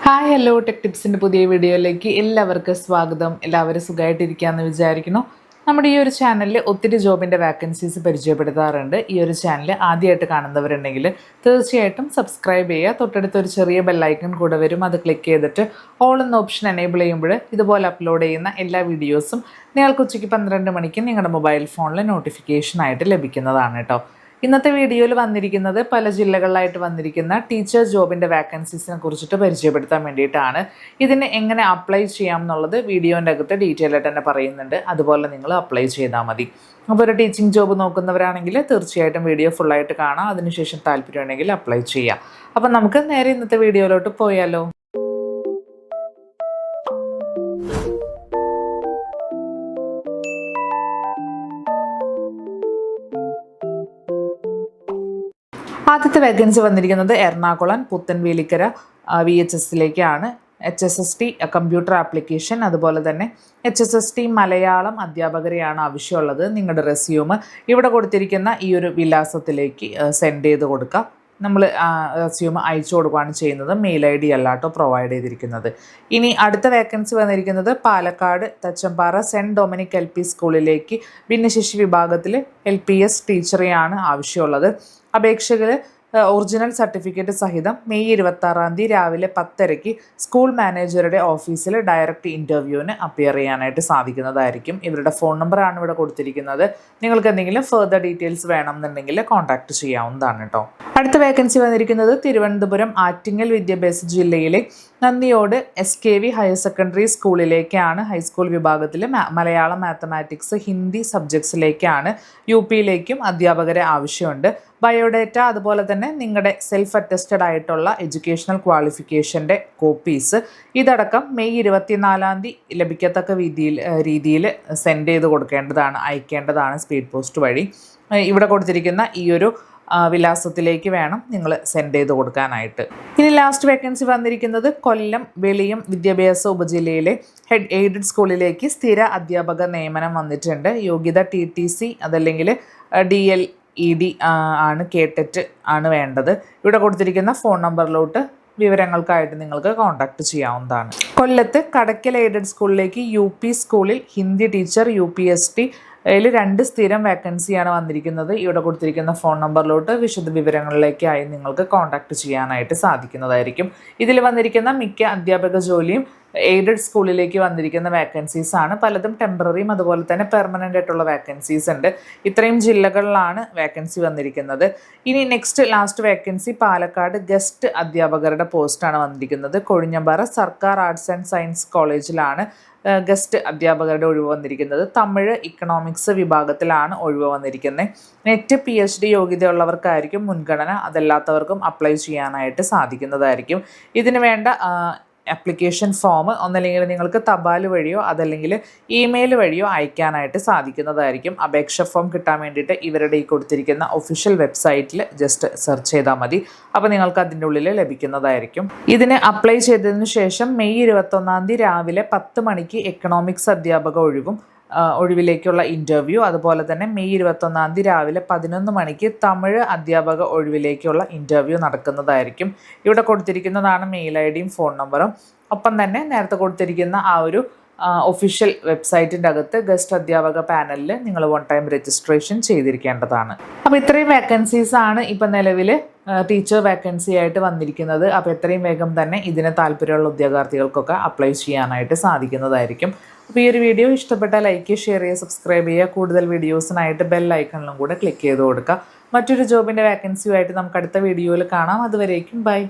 Hi hello tech ടിപ്സിൻ്റെ പുതിയ വീഡിയോയിലേക്ക് എല്ലാവർക്കും സ്വാഗതം. എല്ലാവരും സുഖമായിട്ടിരിക്കുകയെന്ന് വിചാരിക്കുന്നു. നമ്മുടെ ഈ ഒരു ചാനലിൽ ഒത്തിരി ജോബിൻ്റെ വാക്കൻസീസ് പരിചയപ്പെടുത്താറുണ്ട്. ഈ ഒരു ചാനൽ ആദ്യമായിട്ട് കാണുന്നവരുണ്ടെങ്കിൽ തീർച്ചയായിട്ടും സബ്സ്ക്രൈബ് ചെയ്യുക. തൊട്ടടുത്ത് ഒരു ചെറിയ ബെല്ലൈക്കൺ കൂടെ വരും. അത് ക്ലിക്ക് ചെയ്തിട്ട് ഓൾ എന്ന ഓപ്ഷൻ എനേബിൾ ചെയ്യുമ്പോൾ ഇതുപോലെ അപ്ലോഡ് ചെയ്യുന്ന എല്ലാ വീഡിയോസും നിങ്ങൾക്ക് ഉച്ചയ്ക്ക് 12 മണിക്ക് നിങ്ങളുടെ മൊബൈൽ ഫോണിൽ നോട്ടിഫിക്കേഷനായിട്ട് ലഭിക്കുന്നതാണ് കേട്ടോ. ഇന്നത്തെ വീഡിയോയിൽ വന്നിരിക്കുന്നത് പല ജില്ലകളിലായിട്ട് വന്നിരിക്കുന്ന ടീച്ചർ ജോബിൻ്റെ വാക്കൻസീസിനെ കുറിച്ചിട്ട് പരിചയപ്പെടുത്താൻ വേണ്ടിയിട്ടാണ്. ഇതിന് എങ്ങനെ അപ്ലൈ ചെയ്യാം എന്നുള്ളത് വീഡിയോൻ്റെ അകത്ത് ഡീറ്റെയിൽ ആയിട്ട് തന്നെ പറയുന്നുണ്ട്. അതുപോലെ നിങ്ങൾ അപ്ലൈ ചെയ്താൽ മതി. അപ്പോൾ ഒരു ടീച്ചിങ് ജോബ് നോക്കുന്നവരാണെങ്കിൽ തീർച്ചയായിട്ടും വീഡിയോ ഫുള്ളായിട്ട് കാണാം. അതിനുശേഷം താല്പര്യമുണ്ടെങ്കിൽ അപ്ലൈ ചെയ്യാം. അപ്പം നമുക്ക് നേരെ ഇന്നത്തെ വീഡിയോയിലോട്ട് പോയാലോ. ആദ്യത്തെ വേക്കൻസി വന്നിരിക്കുന്നത് എറണാകുളം പുത്തൻവേലിക്കര VHSയിലേക്കാണ്. HSST കമ്പ്യൂട്ടർ ആപ്ലിക്കേഷൻ, അതുപോലെ തന്നെ HSST മലയാളം അധ്യാപകരെയാണ് ആവശ്യമുള്ളത്. നിങ്ങളുടെ റെസ്യൂം ഇവിടെ കൊടുത്തിരിക്കുന്ന ഈ ഒരു വിലാസത്തിലേക്ക് സെൻഡ് ചെയ്ത് കൊടുക്കുക. നമ്മൾ റെസ്യൂം അയച്ചു കൊടുക്കുകയാണ് ചെയ്യുന്നത്. മെയിൽ ID അല്ലാട്ടോ പ്രൊവൈഡ് ചെയ്തിരിക്കുന്നത്. ഇനി അടുത്ത വേക്കൻസി വന്നിരിക്കുന്നത് Palakkad Thachampara saint Dominic LP സ്കൂളിലേക്ക് ഭിന്നശേഷി വിഭാഗത്തിൽ LPS ടീച്ചറെയാണ് ആവശ്യമുള്ളത്. അപേക്ഷകർ ഒറിജിനൽ സർട്ടിഫിക്കറ്റ് സഹിതം മെയ് 26 രാവിലെ 10:30 സ്കൂൾ മാനേജറുടെ ഓഫീസിൽ ഡയറക്റ്റ് ഇൻ്റർവ്യൂവിന് അപ്പിയർ ചെയ്യാനായിട്ട് സാധിക്കുന്നതായിരിക്കും. ഇവരുടെ ഫോൺ നമ്പറാണ് ഇവിടെ കൊടുത്തിരിക്കുന്നത്. നിങ്ങൾക്ക് എന്തെങ്കിലും ഫർദർ ഡീറ്റെയിൽസ് വേണമെന്നുണ്ടെങ്കിൽ കോൺടാക്റ്റ് ചെയ്യാവുന്നതാണ് കേട്ടോ. അടുത്ത വേക്കൻസി വന്നിരിക്കുന്നത് തിരുവനന്തപുരം ആറ്റിങ്ങൽ വിദ്യാഭ്യാസ ജില്ലയിലെ നന്ദിയോട് SKV ഹയർ സെക്കൻഡറി സ്കൂളിലേക്കാണ്. ഹൈസ്കൂൾ വിഭാഗത്തിൽ മലയാളം, മാത്തമാറ്റിക്സ്, ഹിന്ദി സബ്ജക്ട്സിലേക്കാണ്. UPയിലേക്കും അധ്യാപകരെ ആവശ്യമുണ്ട്. ബയോഡേറ്റ, അതുപോലെ തന്നെ നിങ്ങളുടെ സെൽഫ് അറ്റസ്റ്റഡ് ആയിട്ടുള്ള എഡ്യൂക്കേഷണൽ ക്വാളിഫിക്കേഷൻ്റെ കോപ്പീസ് ഇതടക്കം മെയ് 24 ലഭിക്കത്തക്ക രീതിയിൽ സെൻഡ് ചെയ്ത് കൊടുക്കേണ്ടതാണ്, അയക്കേണ്ടതാണ് സ്പീഡ് പോസ്റ്റ് വഴി. ഇവിടെ കൊടുത്തിരിക്കുന്ന ഈ ഒരു വിലാസത്തിലേക്ക് വേണം നിങ്ങൾ സെൻഡ് ചെയ്ത് കൊടുക്കാനായിട്ട്. ഇനി ലാസ്റ്റ് വേക്കൻസി വന്നിരിക്കുന്നത് കൊല്ലം വെളിയം വിദ്യാഭ്യാസ ഉപജില്ലയിലെ ഹെഡ് എയ്ഡഡ് സ്കൂളിലേക്ക് സ്ഥിര അധ്യാപക നിയമനം വന്നിട്ടുണ്ട്. യോഗ്യത TTC അതല്ലെങ്കിൽ DLED ആണ്, കേട്ടറ്റ് ആണ് വേണ്ടത്. ഇവിടെ കൊടുത്തിരിക്കുന്ന ഫോൺ നമ്പറിലോട്ട് വിവരങ്ങൾക്കായിട്ട് നിങ്ങൾക്ക് കോൺടാക്റ്റ് ചെയ്യാവുന്നതാണ്. കൊല്ലത്ത് കടക്കൽ എയ്ഡഡ് സ്കൂളിലേക്ക് UP സ്കൂളിൽ ഹിന്ദി ടീച്ചർ UPST അതിൽ 2 സ്ഥിരം വേക്കൻസിയാണ് വന്നിരിക്കുന്നത്. ഇവിടെ കൊടുത്തിരിക്കുന്ന ഫോൺ നമ്പറിലോട്ട് വിശദ വിവരങ്ങളിലേക്കായി നിങ്ങൾക്ക് കോൺടാക്റ്റ് ചെയ്യാനായിട്ട് സാധിക്കുന്നതായിരിക്കും. ഇതിൽ വന്നിരിക്കുന്ന മിക്ക അധ്യാപക ജോലിയും എയ്ഡഡ് സ്കൂളിലേക്ക് വന്നിരിക്കുന്ന വേക്കൻസീസ് ആണ്. പലതും ടെമ്പററിയും അതുപോലെ തന്നെ പെർമനൻ്റ് ആയിട്ടുള്ള വേക്കൻസീസ് ഉണ്ട്. ഇത്രയും ജില്ലകളിലാണ് വേക്കൻസി വന്നിരിക്കുന്നത്. ഇനി ലാസ്റ്റ് വേക്കൻസി പാലക്കാട് ഗസ്റ്റ് അധ്യാപകരുടെ പോസ്റ്റാണ് വന്നിരിക്കുന്നത്. കൊഴിഞ്ഞമ്പാറ സർക്കാർ ആർട്സ് ആൻഡ് സയൻസ് കോളേജിലാണ് ഗസ്റ്റ് അധ്യാപകരുടെ ഒഴിവ് വന്നിരിക്കുന്നത്. തമിഴ് ഇക്കണോമിക്സ് വിഭാഗത്തിലാണ് ഒഴിവ് വന്നിരിക്കുന്നത്. നെറ്റ് PhD യോഗ്യതയുള്ളവർക്കായിരിക്കും മുൻഗണന. അതല്ലാത്തവർക്കും അപ്ലൈ ചെയ്യാനായിട്ട് സാധിക്കുന്നതായിരിക്കും. ഇതിന് വേണ്ട ആപ്ലിക്കേഷൻ ഫോം ഒന്നല്ലെങ്കിൽ നിങ്ങൾക്ക് തപാൽ വഴിയോ അതല്ലെങ്കിൽ ഇമെയിൽ വഴിയോ അയക്കാനായിട്ട് സാധിക്കുന്നതായിരിക്കും. അപേക്ഷ ഫോം കിട്ടാൻ വേണ്ടിയിട്ട് ഇവരുടെ ഈ കൊടുത്തിരിക്കുന്ന ഒഫീഷ്യൽ വെബ്സൈറ്റിൽ ജസ്റ്റ് സെർച്ച് ചെയ്താൽ മതി. അപ്പോൾ നിങ്ങൾക്ക് അതിൻ്റെ ഉള്ളിൽ ലഭിക്കുന്നതായിരിക്കും. ഇതിന് അപ്ലൈ ചെയ്തതിന് ശേഷം മെയ് 21 രാവിലെ 10 മണിക്ക് എക്കണോമിക്സ് അധ്യാപക ഒഴിവിലേക്കുള്ള ഇൻ്റർവ്യൂ, അതുപോലെ തന്നെ മെയ് 21 രാവിലെ 11 മണിക്ക് തമിഴ് അധ്യാപക ഒഴിവിലേക്കുള്ള ഇൻ്റർവ്യൂ നടക്കുന്നതായിരിക്കും. ഇവിടെ കൊടുത്തിരിക്കുന്നതാണ് മെയിൽ IDയും ഫോൺ നമ്പറും. ഒപ്പം തന്നെ നേരത്തെ കൊടുത്തിരിക്കുന്ന ആ ഒരു ഒഫീഷ്യൽ വെബ്സൈറ്റിൻ്റെ അകത്ത് ഗസ്റ്റ് അധ്യാപക പാനലിൽ നിങ്ങൾ 1 ടൈം രജിസ്ട്രേഷൻ ചെയ്തിരിക്കേണ്ടതാണ്. അപ്പോൾ ഇത്രയും വേക്കൻസീസ് ആണ് ഇപ്പം നിലവിൽ ടീച്ചർ വേക്കൻസി ആയിട്ട് വന്നിരിക്കുന്നത്. അപ്പോൾ എത്രയും വേഗം തന്നെ ഇതിന് താല്പര്യമുള്ള ഉദ്യോഗാർത്ഥികൾക്കൊക്കെ അപ്ലൈ ചെയ്യാനായിട്ട് സാധിക്കുന്നതായിരിക്കും. അപ്പോൾ ഈ ഒരു വീഡിയോ ഇഷ്ടപ്പെട്ടാൽ ലൈക്ക്, ഷെയർ ചെയ്യുക, സബ്സ്ക്രൈബ് ചെയ്യുക. കൂടുതൽ വീഡിയോസിനായിട്ട് ബെൽ ഐക്കണിലും കൂടെ ക്ലിക്ക് ചെയ്ത് കൊടുക്കുക. മറ്റൊരു ജോബിൻ്റെ വാക്കൻസിയുമായിട്ട് നമുക്ക് അടുത്ത വീഡിയോയിൽ കാണാം. അതുവരേക്കും ബൈ.